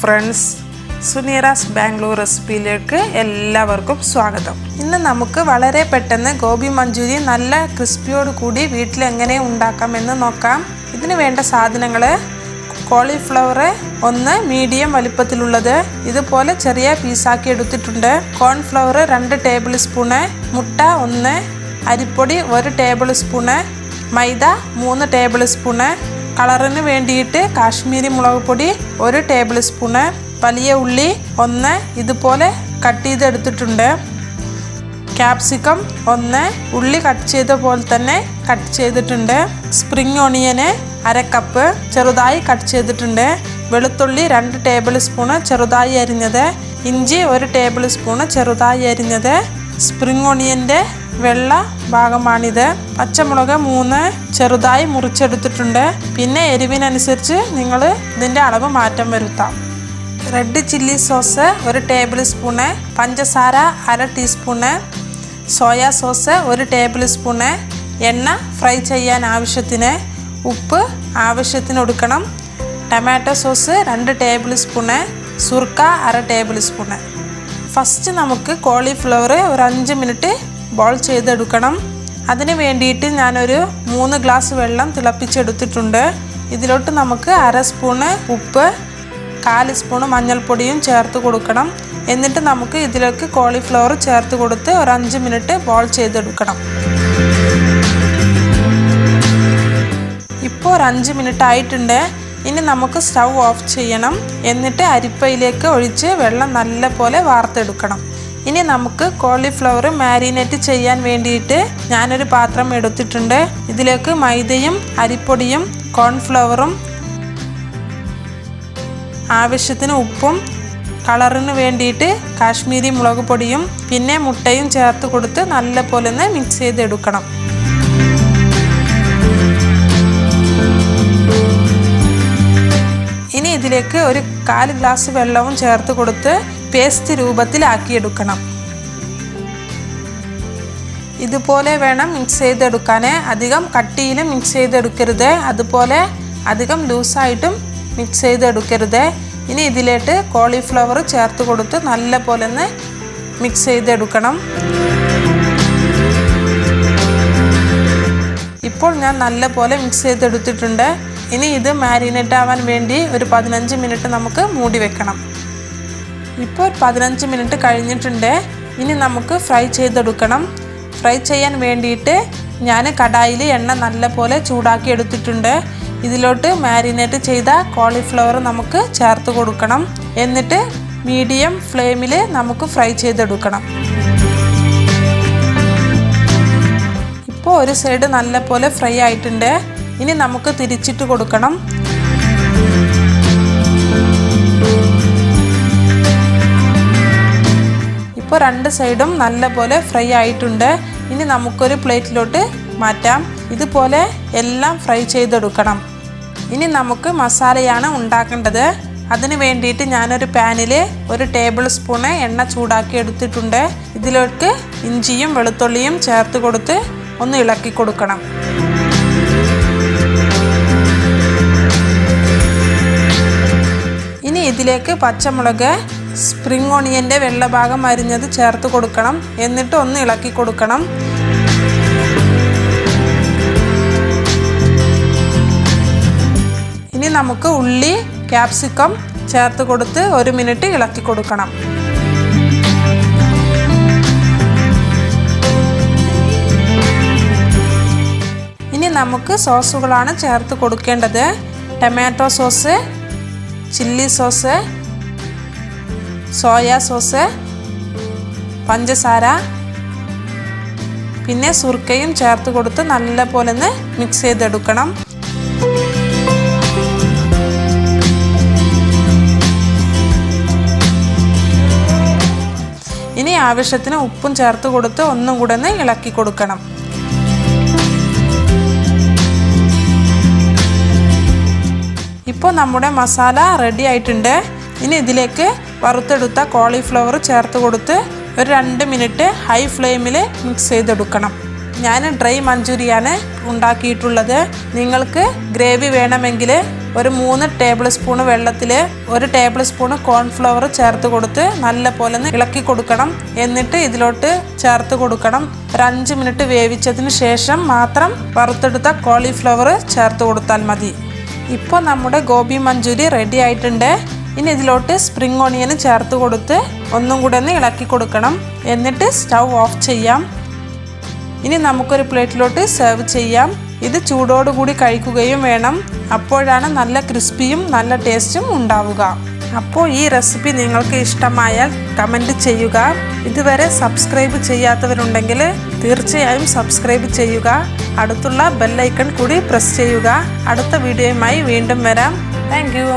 Friends, സുനീറാസ് Bangalore റെസിപ്പിയിലേക്ക് എല്ലാവർക്കും സ്വാഗതം. ഇന്ന് നമുക്ക് വളരെ പെട്ടെന്ന് ഗോബി മഞ്ചൂരിയൻ നല്ല ക്രിസ്പിയോട് കൂടി വീട്ടിൽ എങ്ങനെ ഉണ്ടാക്കാമെന്ന് നോക്കാം. ഇതിന് വേണ്ട സാധനങ്ങൾ: കോളിഫ്ലവർ 1 മീഡിയം വലിപ്പത്തിലുള്ളത് ഇതുപോലെ ചെറിയ പീസാക്കി എടുത്തിട്ടുണ്ട്. കോൺഫ്ലവർ 2 ടേബിൾ സ്പൂണ്, മുട്ട 1, അരിപ്പൊടി 1 ടേബിൾ സ്പൂണ്, മൈദ 3 ടേബിൾ സ്പൂണ്, കളറിന് വേണ്ടിയിട്ട് കാശ്മീരി മുളക് പൊടി 1 ടേബിൾ സ്പൂണ്, വലിയ ഉള്ളി 1 ഇതുപോലെ കട്ട് ചെയ്തെടുത്തിട്ടുണ്ട്, ക്യാപ്സിക്കം 1 ഉള്ളി കട്ട് ചെയ്ത പോലെ തന്നെ കട്ട് ചെയ്തിട്ടുണ്ട്, സ്പ്രിംഗ് ഓണിയന് 1/2 കപ്പ് ചെറുതായി കട്ട് ചെയ്തിട്ടുണ്ട്, വെളുത്തുള്ളി 2 ടേബിൾ സ്പൂണ് ചെറുതായി അരിഞ്ഞത്, ഇഞ്ചി 1 ടേബിൾ സ്പൂണ് ചെറുതായി അരിഞ്ഞത്, സ്പ്രിംഗ് ഓണിയൻ്റെ വെള്ള ഭാഗമാണിത്, പച്ചമുളക് 3 ചെറുതായി മുറിച്ചെടുത്തിട്ടുണ്ട്. പിന്നെ എരിവിനനുസരിച്ച് നിങ്ങൾ ഇതിൻ്റെ അളവ് മാറ്റം വരുത്താം. Red chilli sauce 1 table spoon, പഞ്ചസാര 1/2 teaspoon, soya sauce 1 table spoon, എണ്ണ ഫ്രൈ ചെയ്യാൻ ആവശ്യത്തിന്, ഉപ്പ് ആവശ്യത്തിന് എടുക്കണം, ടൊമാറ്റോ സോസ് 2 ടേബിൾ സ്പൂണ്, സുർക്ക 1/2 ടേബിൾ സ്പൂണ്. ഫസ്റ്റ് നമുക്ക് കോളിഫ്ലവർ ഒരു 5 മിനിറ്റ് ബോയിൽ ചെയ്തെടുക്കണം. അതിന് വേണ്ടിയിട്ട് ഞാനൊരു 3 ഗ്ലാസ് വെള്ളം തിളപ്പിച്ചെടുത്തിട്ടുണ്ട്. ഇതിലോട്ട് നമുക്ക് 1/2 സ്പൂണ് ഉപ്പ്, 1/4 സ്പൂണ് മഞ്ഞൾപ്പൊടിയും ചേർത്ത് കൊടുക്കണം. എന്നിട്ട് നമുക്ക് ഇതിലേക്ക് കോളിഫ്ലവർ ചേർത്ത് കൊടുത്ത് ഒരു 5 മിനിറ്റ് ബോയിൽ ചെയ്തെടുക്കണം. ഇപ്പോൾ ഒരു 5 മിനിറ്റ് ആയിട്ടുണ്ട്. ഇനി നമുക്ക് സ്റ്റൗ ഓഫ് ചെയ്യണം. എന്നിട്ട് അരിപ്പയിലേക്ക് ഒഴിച്ച് വെള്ളം നല്ല പോലെ വാർത്തെടുക്കണം. ഇനി നമുക്ക് കോളിഫ്ലവർ മാരിനേറ്റ് ചെയ്യാൻ വേണ്ടിയിട്ട് ഞാനൊരു പാത്രം എടുത്തിട്ടുണ്ട്. ഇതിലേക്ക് മൈദയും അരിപ്പൊടിയും കോൺഫ്ലവറും ആവശ്യത്തിന് ഉപ്പും കളറിന് വേണ്ടിയിട്ട് കാശ്മീരി മുളക് പൊടിയും പിന്നെ മുട്ടയും ചേർത്ത് കൊടുത്ത് നല്ല പോലെ ഒന്ന് മിക്സ് ചെയ്തെടുക്കണം. ഇനി ഇതിലേക്ക് ഒരു 1/4 ഗ്ലാസ് വെള്ളവും ചേർത്ത് കൊടുത്ത് പേസ്റ്റ് രൂപത്തിലാക്കിയെടുക്കണം. ഇതുപോലെ വേണം മിക്സ് ചെയ്തെടുക്കാൻ. അധികം കട്ടിയിൽ മിക്സ് ചെയ്തെടുക്കരുത്, അതുപോലെ അധികം ലൂസായിട്ടും മിക്സ് ചെയ്തെടുക്കരുത്. ഇനി ഇതിലേക്ക് കോളിഫ്ലവർ ചേർത്ത് കൊടുത്ത് നല്ല പോലെ ഒന്ന് മിക്സ് ചെയ്തെടുക്കണം. ഇപ്പോൾ ഞാൻ നല്ല പോലെ മിക്സ് ചെയ്തെടുത്തിട്ടുണ്ട്. ഇനി ഇത് മാരിനേറ്റ് ആവാൻ വേണ്ടി ഒരു 15 മിനിറ്റ് നമുക്ക് മൂടി വെക്കണം. ഇപ്പോൾ 15 മിനിറ്റ് കഴിഞ്ഞിട്ടുണ്ട്. ഇനി നമുക്ക് ഫ്രൈ ചെയ്തെടുക്കണം. ഫ്രൈ ചെയ്യാൻ വേണ്ടിയിട്ട് ഞാൻ കടായിൽ എണ്ണ നല്ല പോലെ ചൂടാക്കി എടുത്തിട്ടുണ്ട്. ഇതിലോട്ട് മാരിനേറ്റ് ചെയ്ത കോളിഫ്ലവർ നമുക്ക് ചേർത്ത് കൊടുക്കണം. എന്നിട്ട് മീഡിയം ഫ്ലെയിമിൽ നമുക്ക് ഫ്രൈ ചെയ്തെടുക്കണം. ഇപ്പോൾ ഒരു സൈഡ് നല്ല പോലെ ഫ്രൈ ആയിട്ടുണ്ട്. ഇനി നമുക്ക് തിരിച്ചിട്ട് കൊടുക്കണം. ഇപ്പോൾ 2 സൈഡും നല്ല പോലെ ഫ്രൈ ആയിട്ടുണ്ട്. ഇനി നമുക്കൊരു പ്ലേറ്റിലോട്ട് മാറ്റാം. ഇതുപോലെ എല്ലാം ഫ്രൈ ചെയ്തെടുക്കണം. ഇനി നമുക്ക് മസാലയാണ് ഉണ്ടാക്കേണ്ടത്. അതിന് വേണ്ടിയിട്ട് ഞാനൊരു പാനിൽ 1 ടേബിൾ സ്പൂണ് എണ്ണ ചൂടാക്കി എടുത്തിട്ടുണ്ട്. ഇതിലേക്ക് ഇഞ്ചിയും വെളുത്തുള്ളിയും ചേർത്ത് കൊടുത്ത് ഒന്ന് ഇളക്കി കൊടുക്കണം. ഇനി ഇതിലേക്ക് പച്ചമുളക്, സ്പ്രിംഗ് ഓണിയൻ്റെ വെള്ള ഭാഗം അരിഞ്ഞത് ചേർത്ത് കൊടുക്കണം. എന്നിട്ട് ഒന്ന് ഇളക്കി കൊടുക്കണം. ഇനി നമുക്ക് ഉള്ളി, ക്യാപ്സിക്കം ചേർത്ത് കൊടുത്ത് 1 മിനിറ്റ് ഇളക്കി കൊടുക്കണം. ഇനി നമുക്ക് സോസുകളാണ് ചേർത്ത് കൊടുക്കേണ്ടത്. Tomato sauce, chilli sauce, soya sauce, പഞ്ചസാര പിന്നെ സുർക്കയും ചേർത്ത് കൊടുത്ത് നല്ല പോലെ ഒന്ന് മിക്സ് ചെയ്തെടുക്കണം. ഇനി ആവശ്യത്തിന് ഉപ്പും ചേർത്ത് കൊടുത്ത് ഒന്നും കൂടെ ഒന്ന് ഇളക്കി കൊടുക്കണം. ഇപ്പോൾ നമ്മുടെ മസാല റെഡി ആയിട്ടുണ്ട്. ഇനി ഇതിലേക്ക് വറുത്തെടുത്ത കോളിഫ്ലവർ ചേർത്ത് കൊടുത്ത് ഒരു 2 മിനിറ്റ് ഹൈ ഫ്ലെയിമിൽ മിക്സ് ചെയ്തെടുക്കണം. ഞാൻ ഡ്രൈ മഞ്ചൂരിയാണ് ഉണ്ടാക്കിയിട്ടുള്ളത്. നിങ്ങൾക്ക് ഗ്രേവി വേണമെങ്കിൽ ഒരു 3 ടേബിൾ സ്പൂൺ വെള്ളത്തിൽ 1 ടേബിൾ സ്പൂൺ കോൺഫ്ലവർ ചേർത്ത് കൊടുത്ത് നല്ലപോലെ ഇളക്കി കൊടുക്കണം. എന്നിട്ട് ഇതിലോട്ട് ചേർത്ത് കൊടുക്കണം. ഒരു 5 മിനിറ്റ് വേവിച്ചതിന് ശേഷം മാത്രം വറുത്തെടുത്ത കോളിഫ്ലവർ ചേർത്ത് കൊടുത്താൽ മതി. ഇപ്പോൾ നമ്മുടെ ഗോബി മഞ്ചൂരി റെഡി ആയിട്ടുണ്ട്. ഇനി ഇതിലോട്ട് സ്പ്രിംഗ് ഓണിയൻ ചേർത്ത് കൊടുത്ത് ഒന്നും കൂടെ ഒന്ന് ഇളക്കി കൊടുക്കണം. എന്നിട്ട് സ്റ്റൗ ഓഫ് ചെയ്യാം. ഇനി നമുക്കൊരു പ്ലേറ്റിലോട്ട് സെർവ് ചെയ്യാം. ഇത് ചൂടോടുകൂടി കഴിക്കുകയും വേണം. അപ്പോഴാണ് നല്ല ക്രിസ്പിയും നല്ല ടേസ്റ്റും ഉണ്ടാവുക. അപ്പോൾ ഈ റെസിപ്പി നിങ്ങൾക്ക് ഇഷ്ടമായാൽ കമൻറ്റ് ചെയ്യുക. ഇതുവരെ സബ്സ്ക്രൈബ് ചെയ്യാത്തവരുണ്ടെങ്കിൽ തീർച്ചയായും സബ്സ്ക്രൈബ് ചെയ്യുക. അടുത്തുള്ള ബെൽ ഐക്കൺ കൂടി പ്രസ് ചെയ്യുക. അടുത്ത വീഡിയോയുമായി വീണ്ടും വരാം. Thank you.